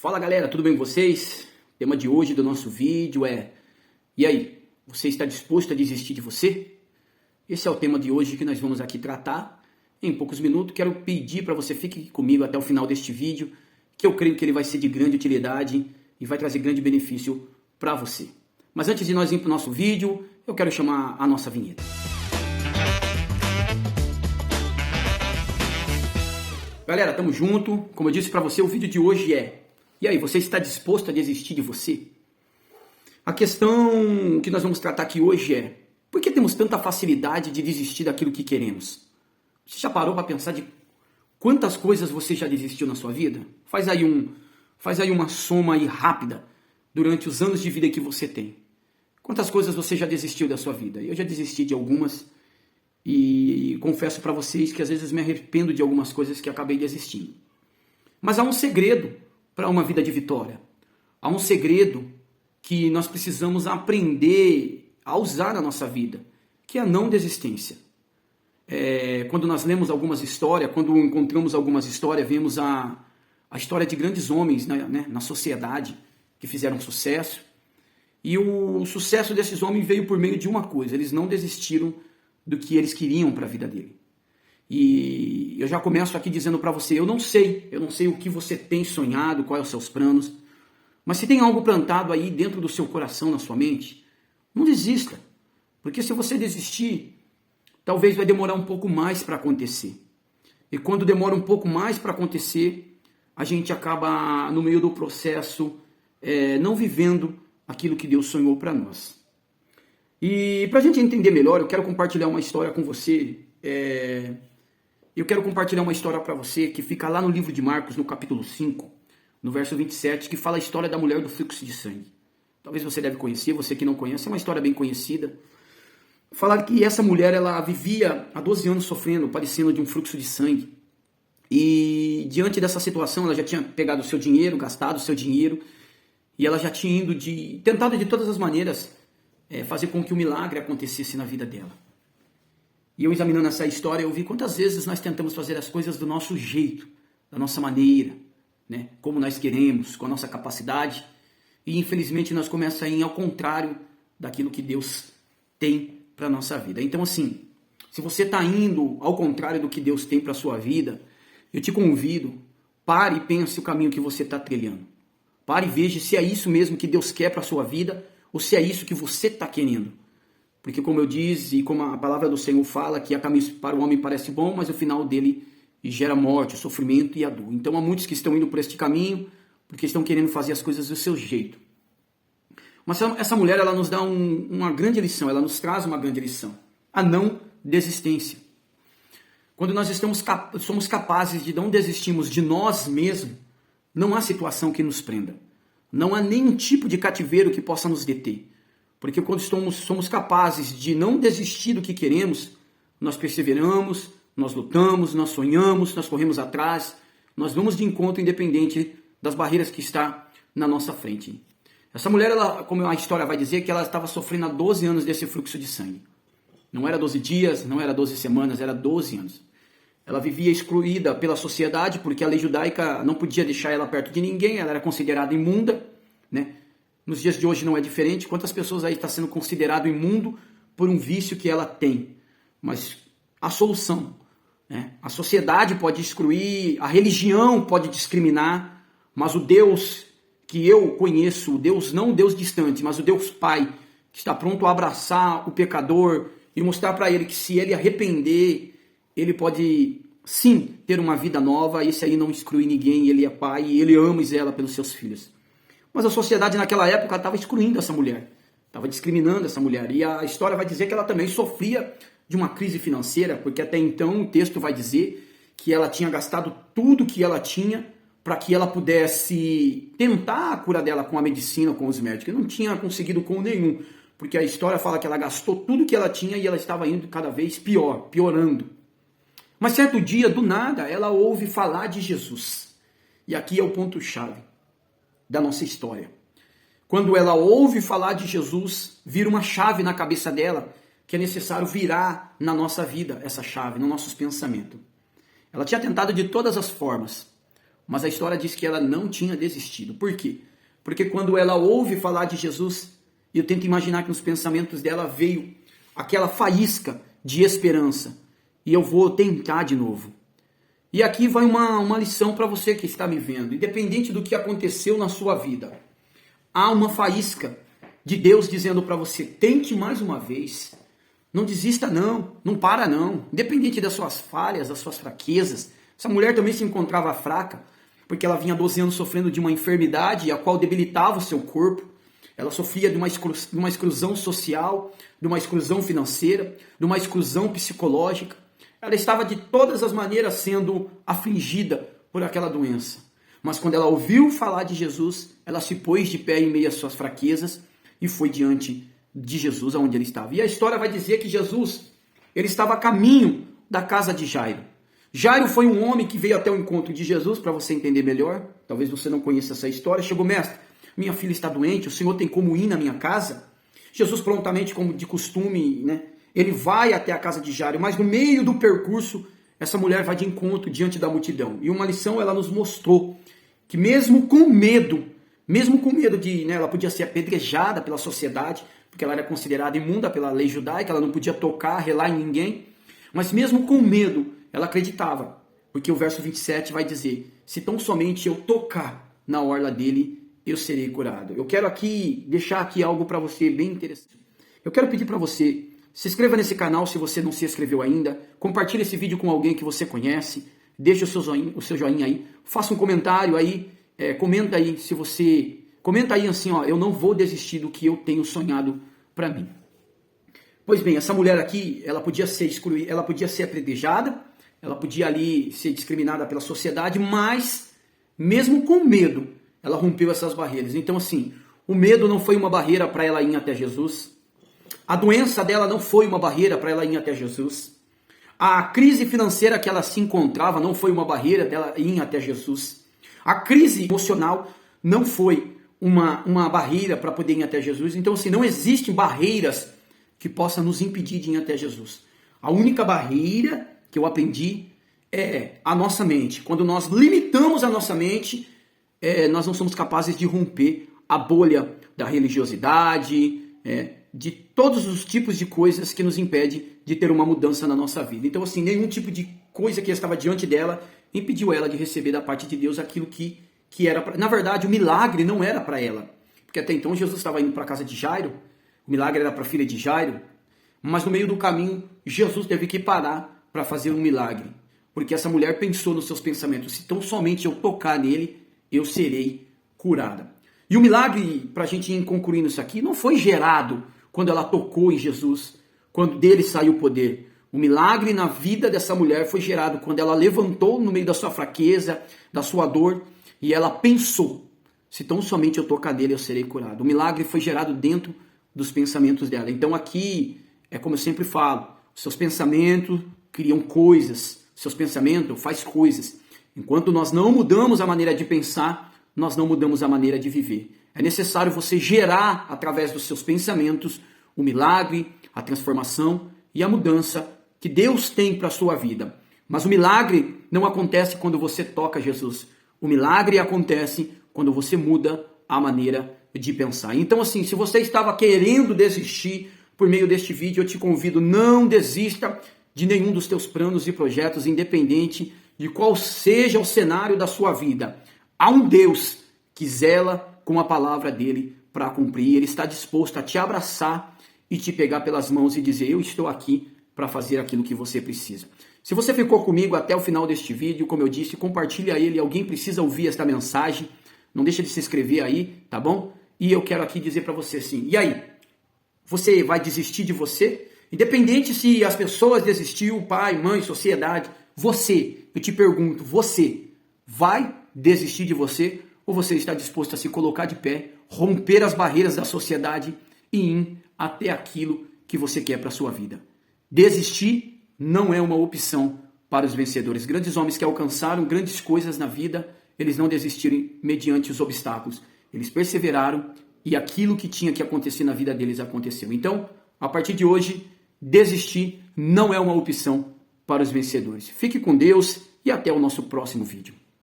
Fala galera, tudo bem com vocês? O tema de hoje do nosso vídeo é: e aí, você está disposto a desistir de você? Esse é o tema de hoje que nós vamos aqui tratar em poucos minutos. Quero pedir para você fique comigo até o final deste vídeo, que eu creio que ele vai ser de grande utilidade e vai trazer grande benefício para você. Mas antes de nós ir para o nosso vídeo, eu quero chamar a nossa vinheta. Galera, tamo junto. Como eu disse para você, o vídeo de hoje é: e aí, você está disposto a desistir de você? A questão que nós vamos tratar aqui hoje é: por que temos tanta facilidade de desistir daquilo que queremos? Você já parou para pensar de quantas coisas você já desistiu na sua vida? Faz aí uma soma aí rápida durante os anos de vida que você tem. Quantas coisas você já desistiu da sua vida? Eu já desisti de algumas e confesso para vocês que às vezes me arrependo de algumas coisas que acabei desistindo. Mas há um segredo para uma vida de vitória. Há um segredo que nós precisamos aprender a usar na nossa vida, que é a não desistência. Quando nós lemos algumas histórias, quando encontramos algumas histórias, vemos a história de grandes homens na sociedade que fizeram sucesso. E o sucesso desses homens veio por meio de uma coisa: eles não desistiram do que eles queriam para a vida dele. E eu já começo aqui dizendo para você: eu não sei o que você tem sonhado, quais são os seus planos, mas se tem algo plantado aí dentro do seu coração, na sua mente, não desista, porque se você desistir, talvez vai demorar um pouco mais para acontecer. E quando demora um pouco mais para acontecer, a gente acaba no meio do processo não vivendo aquilo que Deus sonhou para nós. E para a gente entender melhor, eu quero compartilhar uma história com você. Eu quero compartilhar uma história para você que fica lá no livro de Marcos, no capítulo 5, no verso 27, que fala a história da mulher do fluxo de sangue. Talvez você deve conhecer, você que não conhece, é uma história bem conhecida. Falar que essa mulher, ela vivia há 12 anos sofrendo, padecendo de um fluxo de sangue. E diante dessa situação, ela já tinha pegado o seu dinheiro, gastado o seu dinheiro, e ela já tinha tentado de todas as maneiras fazer com que o milagre acontecesse na vida dela. E eu, examinando essa história, eu vi quantas vezes nós tentamos fazer as coisas do nosso jeito, da nossa maneira, como nós queremos, com a nossa capacidade, e infelizmente nós começamos a ir ao contrário daquilo que Deus tem para a nossa vida. Então, assim, se você está indo ao contrário do que Deus tem para a sua vida, eu te convido: pare e pense o caminho que você está trilhando. Pare e veja se é isso mesmo que Deus quer para a sua vida, ou se é isso que você está querendo. Porque, como eu disse, e como a palavra do Senhor fala, que a caminho para o homem parece bom, mas o final dele gera morte, sofrimento e a dor. Então, há muitos que estão indo por este caminho porque estão querendo fazer as coisas do seu jeito. Mas essa mulher, ela nos dá uma grande lição, ela nos traz uma grande lição: a não desistência. Quando nós somos capazes de não desistirmos de nós mesmos, não há situação que nos prenda. Não há nenhum tipo de cativeiro que possa nos deter. Porque quando somos capazes de não desistir do que queremos, nós perseveramos, nós lutamos, nós sonhamos, nós corremos atrás, nós vamos de encontro independente das barreiras que está na nossa frente. Essa mulher, ela, como a história vai dizer, que ela estava sofrendo há 12 anos desse fluxo de sangue. Não era 12 dias, não era 12 semanas, era 12 anos. Ela vivia excluída pela sociedade, porque a lei judaica não podia deixar ela perto de ninguém, ela era considerada imunda, Nos dias de hoje não é diferente. Quantas pessoas aí estão sendo considerado imundo por um vício que ela tem? Mas a solução, a sociedade pode excluir, a religião pode discriminar, mas o Deus que eu conheço, o Deus, não o Deus distante, mas o Deus Pai, que está pronto a abraçar o pecador e mostrar para ele que se ele arrepender, ele pode sim ter uma vida nova. Esse aí não exclui ninguém, ele é pai e ele ama e zela pelos seus filhos. Mas a sociedade naquela época estava excluindo essa mulher, estava discriminando essa mulher. E a história vai dizer que ela também sofria de uma crise financeira, porque até então o texto vai dizer que ela tinha gastado tudo que ela tinha para que ela pudesse tentar a cura dela com a medicina, com os médicos. E não tinha conseguido com nenhum, porque a história fala que ela gastou tudo que ela tinha e ela estava indo cada vez piorando. Mas certo dia, do nada, ela ouve falar de Jesus. E aqui é o ponto-chave da nossa história. Quando ela ouve falar de Jesus, vira uma chave na cabeça dela, que é necessário virar na nossa vida essa chave, nos nossos pensamentos. Ela tinha tentado de todas as formas, Mas a história diz que ela não tinha desistido. Por quê? Porque quando ela ouve falar de Jesus, eu tento imaginar que nos pensamentos dela veio aquela faísca de esperança. E eu vou tentar de novo. E aqui vai uma lição para você que está me vendo. Independente do que aconteceu na sua vida, há uma faísca de Deus dizendo para você, tente mais uma vez. Não desista não, não para não. Independente das suas falhas, das suas fraquezas. Essa mulher também se encontrava fraca, porque ela vinha 12 anos sofrendo de uma enfermidade, a qual debilitava o seu corpo. Ela sofria de uma exclusão social, de uma exclusão financeira, de uma exclusão psicológica. Ela estava de todas as maneiras sendo afligida por aquela doença. Mas quando ela ouviu falar de Jesus, ela se pôs de pé em meio às suas fraquezas e foi diante de Jesus aonde ele estava. E a história vai dizer que Jesus, ele estava a caminho da casa de Jairo. Jairo foi um homem que veio até o encontro de Jesus, para você entender melhor. Talvez você não conheça essa história. Chegou, mestre, minha filha está doente, o senhor tem como ir na minha casa? Jesus prontamente, como de costume, né? Ele vai até a casa de Jairo, mas no meio do percurso, essa mulher vai de encontro diante da multidão. E uma lição ela nos mostrou que mesmo com medo de, né, ela podia ser apedrejada pela sociedade, porque ela era considerada imunda pela lei judaica, ela não podia tocar, relar em ninguém, mas mesmo com medo, ela acreditava, porque o verso 27 vai dizer, se tão somente eu tocar na orla dele, eu serei curado. Eu quero aqui deixar aqui algo para você bem interessante. Eu quero pedir para você, se inscreva nesse canal se você não se inscreveu ainda, compartilhe esse vídeo com alguém que você conhece, deixe o seu joinha aí, faça um comentário aí, comenta aí se você... Comenta aí assim, ó, eu não vou desistir do que eu tenho sonhado para mim. Pois bem, essa mulher aqui, ela podia ser excluída, ela podia ser apedrejada, ela podia ali ser discriminada pela sociedade, mas mesmo com medo, ela rompeu essas barreiras. Então assim, o medo não foi uma barreira para ela ir até Jesus. A doença dela não foi uma barreira para ela ir até Jesus. A crise financeira que ela se encontrava não foi uma barreira dela ir até Jesus. A crise emocional não foi uma barreira para poder ir até Jesus. Então assim, não existem barreiras que possam nos impedir de ir até Jesus. A única barreira que eu aprendi é a nossa mente. Quando nós limitamos a nossa mente, nós não somos capazes de romper a bolha da religiosidade, de todos os tipos de coisas que nos impedem de ter uma mudança na nossa vida. Então assim, nenhum tipo de coisa que estava diante dela impediu ela de receber da parte de Deus aquilo que era... Na verdade, o milagre não era para ela. Porque até então Jesus estava indo para a casa de Jairo, o milagre era para a filha de Jairo, mas no meio do caminho, Jesus teve que parar para fazer um milagre. Porque essa mulher pensou nos seus pensamentos, se tão somente eu tocar nele, eu serei curada. E o milagre, para a gente ir concluindo isso aqui, não foi gerado quando ela tocou em Jesus, quando dele saiu o poder. O milagre na vida dessa mulher foi gerado quando ela levantou no meio da sua fraqueza, da sua dor, e ela pensou, se tão somente eu tocar nele, eu serei curado. O milagre foi gerado dentro dos pensamentos dela. Então aqui, é como eu sempre falo, seus pensamentos criam coisas, seus pensamentos faz coisas. Enquanto nós não mudamos a maneira de pensar, nós não mudamos a maneira de viver. É necessário você gerar, através dos seus pensamentos, o milagre, a transformação e a mudança que Deus tem para a sua vida. Mas o milagre não acontece quando você toca Jesus. O milagre acontece quando você muda a maneira de pensar. Então assim, se você estava querendo desistir por meio deste vídeo, eu te convido, não desista de nenhum dos teus planos e projetos, independente de qual seja o cenário da sua vida. Há um Deus que zela com a palavra dele para cumprir. Ele está disposto a te abraçar e te pegar pelas mãos e dizer, eu estou aqui para fazer aquilo que você precisa. Se você ficou comigo até o final deste vídeo, como eu disse, compartilha ele, alguém precisa ouvir esta mensagem. Não deixa de se inscrever aí, tá bom? E eu quero aqui dizer para você assim, e aí? Você vai desistir de você? Independente se as pessoas desistiu, pai, mãe, sociedade, você, eu te pergunto, você vai desistir de você? Ou você está disposto a se colocar de pé, romper as barreiras da sociedade e ir até aquilo que você quer para a sua vida? Desistir não é uma opção para os vencedores. Grandes homens que alcançaram grandes coisas na vida, eles não desistiram mediante os obstáculos. Eles perseveraram e aquilo que tinha que acontecer na vida deles aconteceu. Então, a partir de hoje, desistir não é uma opção para os vencedores. Fique com Deus e até o nosso próximo vídeo.